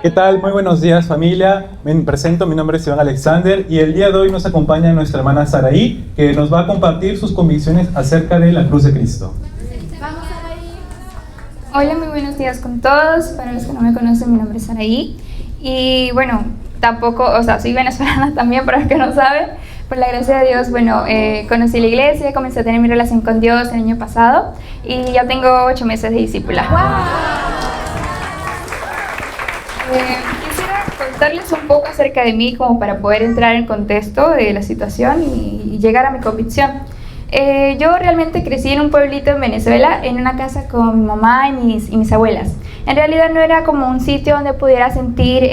¿Qué tal? Muy buenos días, familia. Me presento, mi nombre es Iván Alexander y el día de hoy nos acompaña nuestra hermana Saraí, que nos va a compartir sus convicciones acerca de la cruz de Cristo. Hola, muy buenos días con todos. Para los que no me conocen, mi nombre es Saraí. Y bueno, tampoco, soy venezolana también, para los que no saben. Por la gracia de Dios, conocí la iglesia, comencé a tener mi relación con Dios el año pasado y ya tengo 8 meses de discípula. Quisiera contarles un poco acerca de mí como para poder entrar en contexto de la situación y llegar a mi convicción. Yo realmente crecí en un pueblito en Venezuela, en una casa con mi mamá y mis abuelas. En realidad no era como un sitio donde pudiera sentir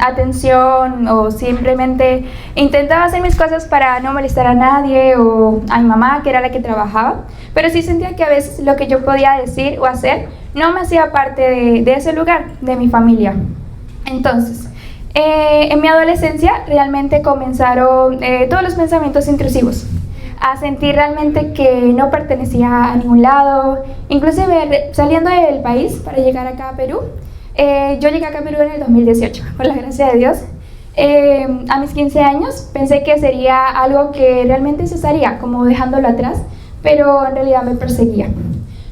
atención, o simplemente intentaba hacer mis cosas para no molestar a nadie o a mi mamá, que era la que trabajaba, pero sí sentía que a veces lo que yo podía decir o hacer no me hacía parte de ese lugar, de mi familia. Entonces, en mi adolescencia realmente comenzaron todos los pensamientos intrusivos, a sentir realmente que no pertenecía a ningún lado, inclusive saliendo del país para llegar acá a Perú. Yo llegué acá a Perú en el 2018, por la gracia de Dios. A mis 15 años pensé que sería algo que realmente cesaría, como dejándolo atrás, pero en realidad me perseguía.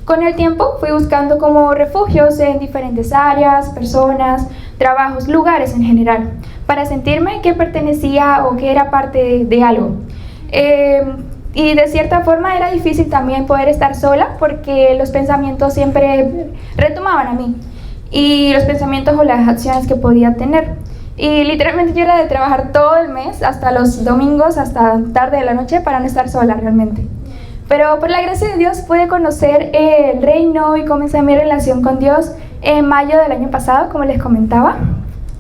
Con el tiempo fui buscando como refugios en diferentes áreas, personas, trabajos, lugares en general, para sentirme que pertenecía o que era parte de algo. Y de cierta forma era difícil también poder estar sola porque los pensamientos siempre retomaban a mí y los pensamientos o las acciones que podía tener. Y literalmente yo era de trabajar todo el mes, hasta los domingos, hasta tarde de la noche, para no estar sola realmente. Pero por la gracia de Dios pude conocer el reino y comencé mi relación con Dios en mayo del año pasado, como les comentaba.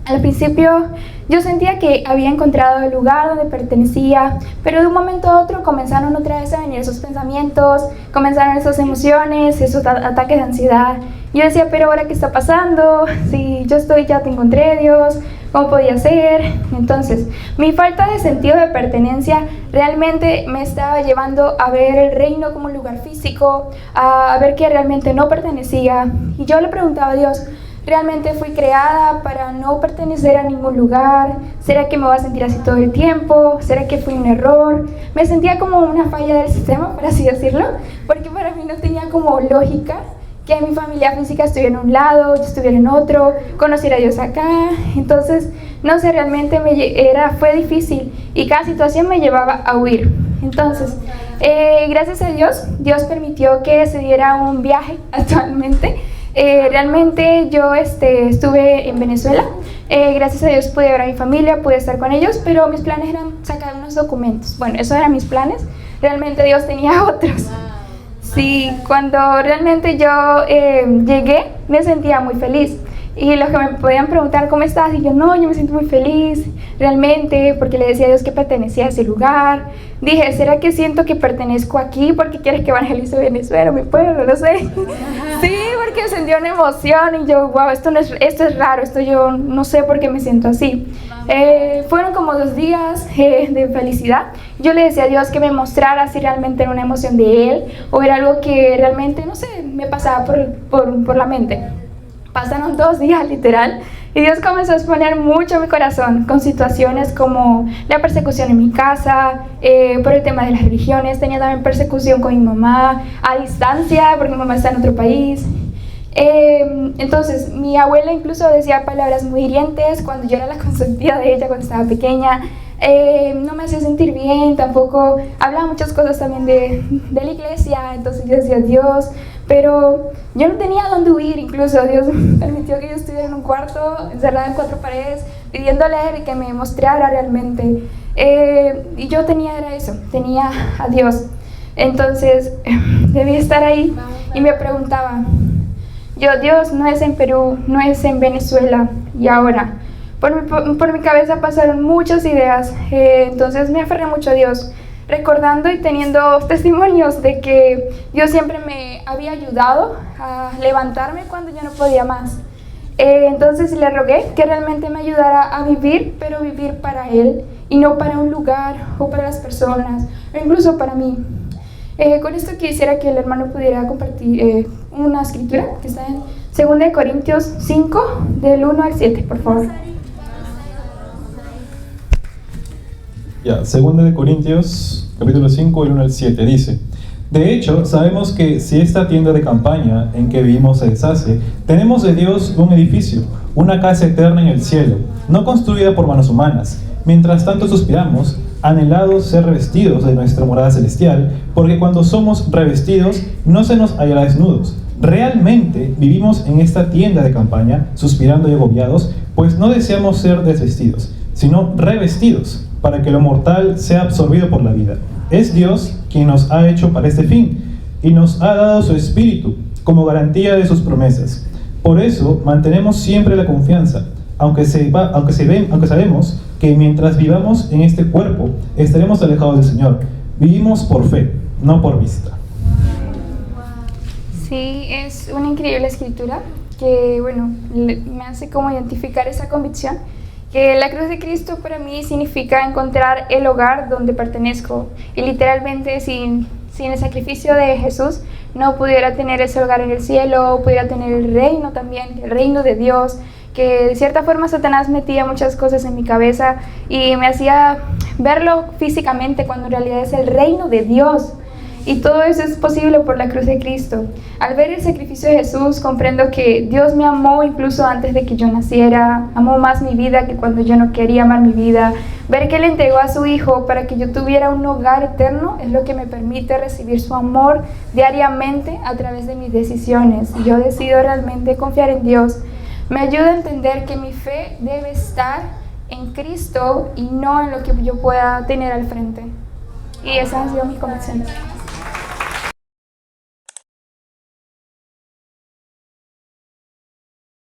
Al principio yo sentía que había encontrado el lugar donde pertenecía, pero de un momento a otro comenzaron otra vez a venir esos pensamientos, comenzaron esas emociones, esos ataques de ansiedad. Yo decía, pero ahora ¿qué está pasando? Si yo ya te encontré, Dios, ¿cómo podía ser? Entonces, mi falta de sentido de pertenencia realmente me estaba llevando a ver el reino como un lugar físico, a ver que realmente no pertenecía. Y yo le preguntaba a Dios, ¿realmente fui creada para no pertenecer a ningún lugar? ¿Será que me voy a sentir así todo el tiempo? ¿Será que fue un error? Me sentía como una falla del sistema, por así decirlo, porque para mí no tenía como lógica que mi familia física estuviera en un lado, yo estuviera en otro, conocer a Dios acá. Entonces, no sé, realmente fue difícil y cada situación me llevaba a huir. Entonces, gracias a Dios, Dios permitió que se diera un viaje actualmente. Realmente yo estuve en Venezuela, gracias a Dios pude ver a mi familia, pude estar con ellos, pero mis planes eran sacar unos documentos. Bueno, esos eran mis planes, realmente Dios tenía otros. Sí, cuando realmente yo llegué me sentía muy feliz. Y los que me podían preguntar ¿cómo estás? Y yo me siento muy feliz, realmente, porque le decía a Dios que pertenecía a ese lugar. Dije, ¿será que siento que pertenezco aquí porque quieres que evangelice Venezuela, mi pueblo? No sé. Sí, porque sentí una emoción y yo, wow, esto es raro, esto yo no sé por qué me siento así. Fueron como 2 días de felicidad. Yo le decía a Dios que me mostrara si realmente era una emoción de Él o era algo que realmente, no sé, me pasaba por la mente. Pasaron 2 días literal y Dios comenzó a exponer mucho mi corazón con situaciones como la persecución en mi casa, por el tema de las religiones. Tenía también persecución con mi mamá a distancia porque mi mamá está en otro país. Entonces mi abuela incluso decía palabras muy hirientes cuando yo era la consentida de ella cuando estaba pequeña. No me hacía sentir bien, tampoco hablaba muchas cosas también de la iglesia. Entonces yo decía, Dios, pero yo no tenía dónde huir. Incluso Dios permitió que yo estuviera en un cuarto encerrada en 4 paredes pidiéndole a Él que me mostrara realmente, y yo era eso, tenía a Dios. Entonces debía estar ahí y me preguntaba Dios, no es en Perú, no es en Venezuela, y ahora por mi cabeza pasaron muchas ideas. Entonces me aferré mucho a Dios, recordando y teniendo testimonios de que Dios siempre me había ayudado a levantarme cuando yo no podía más. Entonces le rogué que realmente me ayudara a vivir, pero vivir para Él y no para un lugar o para las personas o incluso para mí. Con esto quisiera que el hermano pudiera compartir una escritura que está en 2 de Corintios 5, del 1 al 7, por favor. Ya, 2 de Corintios, capítulo 5, del 1 al 7, dice: de hecho, sabemos que si esta tienda de campaña en que vivimos se deshace, tenemos de Dios un edificio, una casa eterna en el cielo, no construida por manos humanas. Mientras tanto suspiramos, anhelados ser revestidos de nuestra morada celestial, porque cuando somos revestidos no se nos hallará desnudos. Realmente vivimos en esta tienda de campaña, suspirando y agobiados, pues no deseamos ser desvestidos, sino revestidos, para que lo mortal sea absorbido por la vida. Es Dios quien nos ha hecho para este fin, y nos ha dado su Espíritu como garantía de sus promesas. Por eso mantenemos siempre la confianza, aunque sabemos que mientras vivamos en este cuerpo, estaremos alejados del Señor. Vivimos por fe, no por vista. Sí, es una increíble escritura que, bueno, me hace como identificar esa convicción, que la cruz de Cristo para mí significa encontrar el hogar donde pertenezco, y literalmente sin el sacrificio de Jesús no pudiera tener ese hogar en el cielo, pudiera tener el reino también, el reino de Dios, que de cierta forma Satanás metía muchas cosas en mi cabeza y me hacía verlo físicamente cuando en realidad es el reino de Dios. Y todo eso es posible por la cruz de Cristo. Al ver el sacrificio de Jesús, comprendo que Dios me amó incluso antes de que yo naciera, amó más mi vida que cuando yo no quería amar mi vida. Ver que Él entregó a su Hijo para que yo tuviera un hogar eterno es lo que me permite recibir su amor diariamente a través de mis decisiones. Yo decido realmente confiar en Dios. Me ayuda a entender que mi fe debe estar en Cristo y no en lo que yo pueda tener al frente. Y esas han sido mis convicciones.